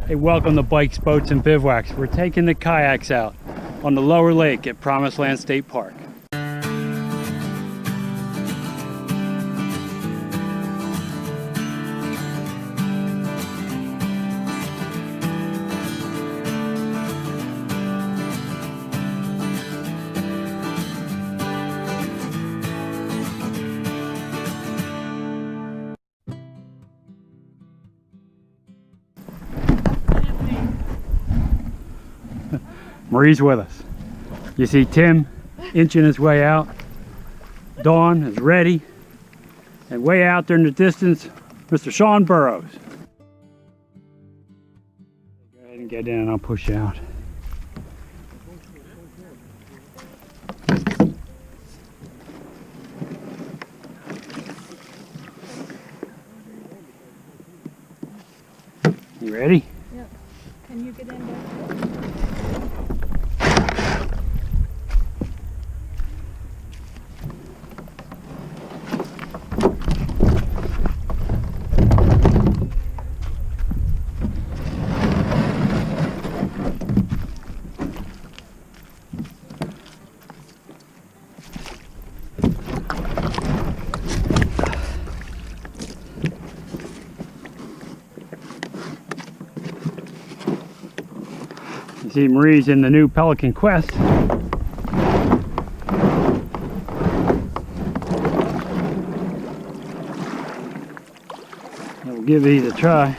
Hey, welcome to Bikes, Boats, and Bivouacs. We're taking the kayaks out on the lower lake at Promised Land State Park. Marie's with us. You see Tim inching his way out. Dawn is ready. And way out there in the distance, Mr. Sean Burrows. Go ahead and get in and I'll push you out. You ready? Yep. Can you get in there? See, Marie's in the new Pelican Quest. We'll give these a try.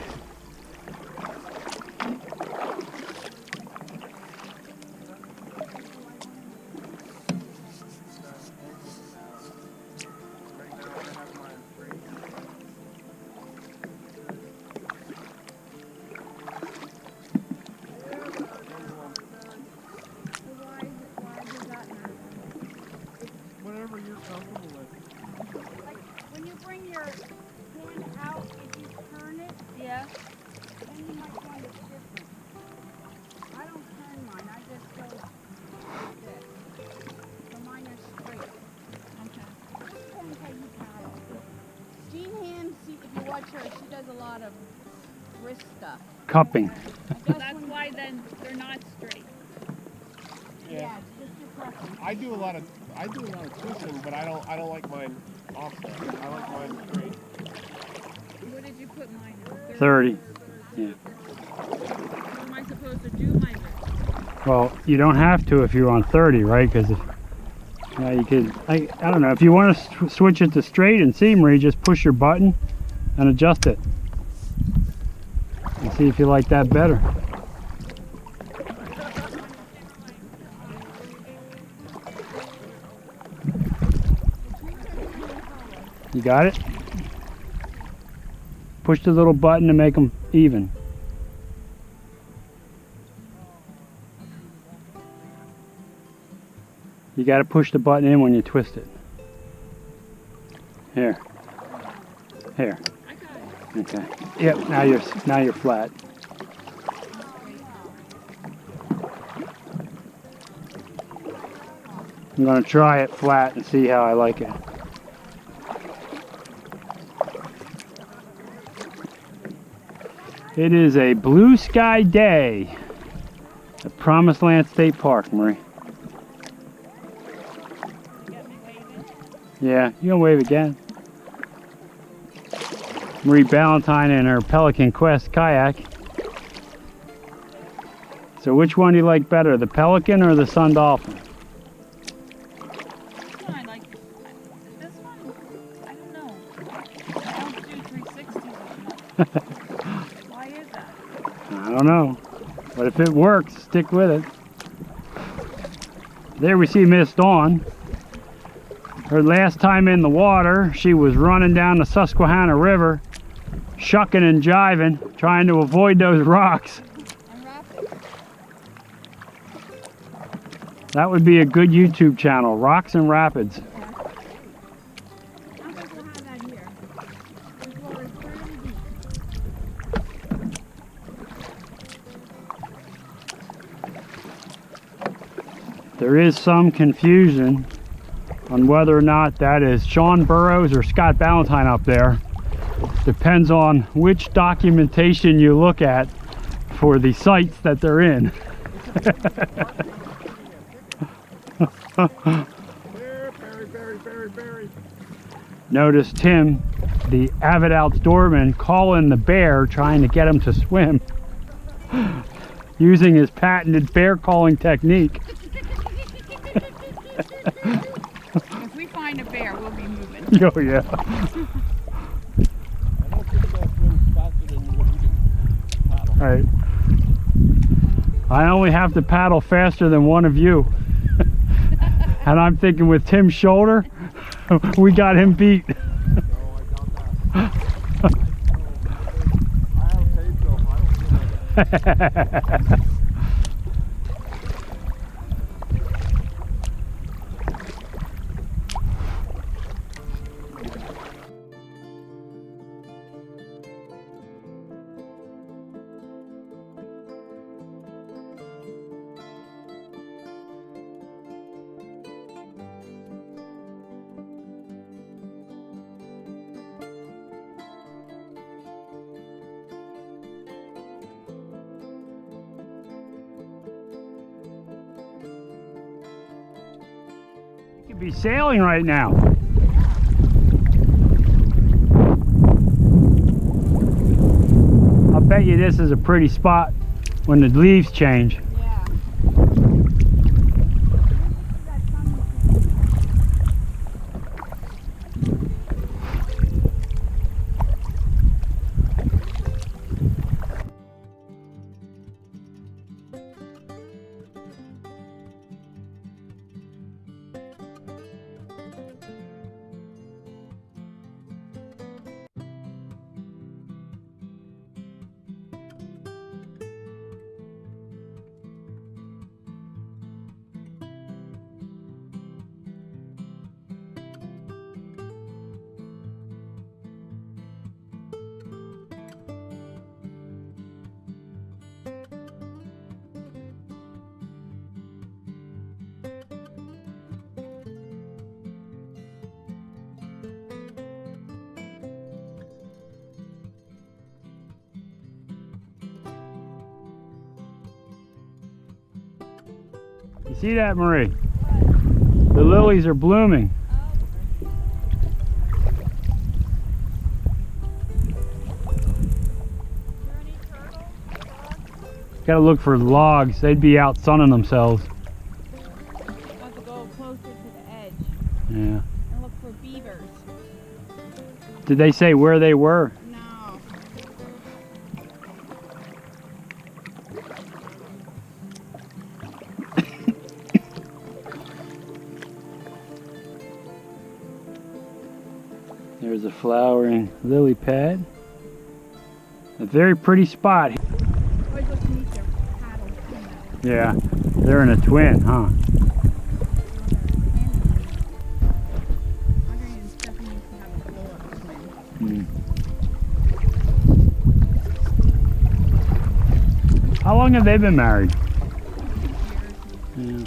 Whatever you're comfortable with. Like when you bring your hand out, if you turn it, yeah, then you might find it's different. I don't turn mine, I just go like this. So mine is straight. Okay. It depends how you paddle. Jean Ham, see, if you watch her, she does a lot of wrist stuff. Cupping. So that's why then they're not straight. Yeah, it's just your preference. I do a lot of twisting, but I don't like mine offset. I like mine straight. What did you put mine in? 30. Yeah. What am I supposed to do my wrist? Well, you don't have to if you're on 30, right? Because you could, I don't know, if you want to switch it to straight and see, Marie, just push your button and adjust it. And see if you like that better. You got it? Push the little button to make them even. You got to push the button in when you twist it. Here. Here. Okay. Yep, now you're flat. I'm going to try it flat and see how I like it. It is a blue sky day at Promised Land State Park, Marie. Yeah, you can wave again. Marie Ballantyne in her Pelican Quest kayak. So which one do you like better, the Pelican or the Sun Dolphin? I like this one. I don't know. I don't do 360s. Why is that? I don't know. But if it works, stick with it. There we see Miss Dawn. Her last time in the water, she was running down the Susquehanna River, shucking and jiving, trying to avoid those rocks. That would be a good YouTube channel, Rocks and Rapids. There is some confusion on whether or not that is Sean Burrows or Scott Ballantyne up there. Depends on which documentation you look at for the sites that they're in. Berry. Notice Tim, the avid outdoorsman, calling the bear, trying to get him to swim, using his patented bear calling technique. If we find a bear, we'll be moving. Oh yeah. I don't think they'll swim faster than what you can paddle. All right. I only have to paddle faster than one of you. And I'm thinking with Tim's shoulder, we got him beat. No, I doubt that. I have faith though. I don't feel like it. You could be sailing right now. I'll bet you this is a pretty spot when the leaves change. Yeah. You see that, Marie? The lilies are blooming. Gotta look for logs. They'd be out sunning themselves. Have to go closer to the edge Yeah. and look for beavers. Did they say where they were? No. There's a flowering lily pad. A very pretty spot. Always look to meet their paddles. Yeah, they're in a twin, huh? Audrey and Stephanie used to have a blow-up swim. How long have they been married? Years. Yeah.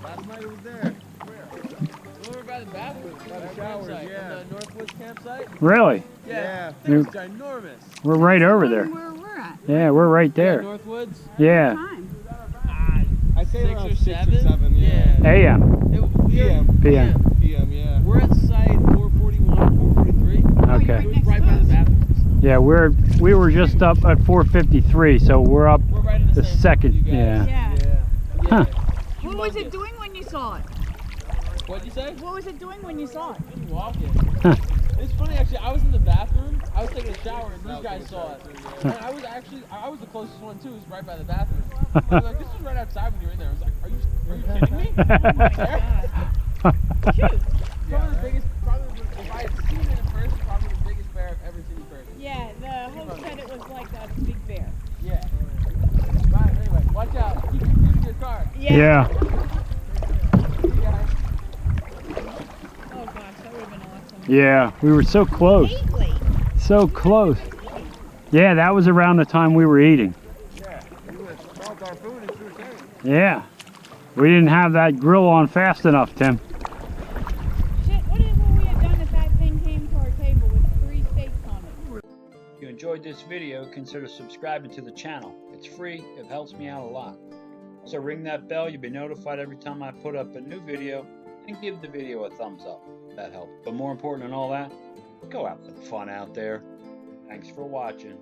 Last night it was there. Over by the bathroom. By the showers, campsite, yeah. The Northwoods Campsite. Really? Yeah. It was ginormous. We're right over there. Where we're at. Yeah, we're right there. Northwoods. Yeah. Time. I say 6 around or 6 or 7. 7, yeah. AM. PM. PM. PM, yeah. We're at site 441, 443. Okay. It was right by the bathrooms. Yeah, we were just up at 453, so we're up We're right in the the same second. place, you guys. Yeah. Yeah. Huh. What was it doing when you saw it? What'd you say? What was it doing when you saw it? Just walking. Huh. It's funny actually. I was in the bathroom. I was taking a shower, and these guys saw it. And I was the closest one too. It was right by the bathroom. I was like, this was right outside when you were in there. I was like, are you kidding me? Oh my god. Cute. Probably the biggest. Probably if I had seen it in person, probably the biggest bear I've ever seen in person. Yeah, the host said it was like a big bear. Yeah. Right, anyway, watch out. Keep your feet in your car. Yeah. See you guys. Yeah, we were so close. Lately. So close. Yeah, that was around the time we were eating. Yeah, we would have smelled our food and we were saying. Yeah. We didn't have that grill on fast enough, Tim. Shit, what would we have done if that thing came to our table with 3 steaks on it? If you enjoyed this video, consider subscribing to the channel. It's free, it helps me out a lot. So ring that bell, you'll be notified every time I put up a new video, and give the video a thumbs up. That helps. But more important than all that, go have some fun out there. Thanks for watching.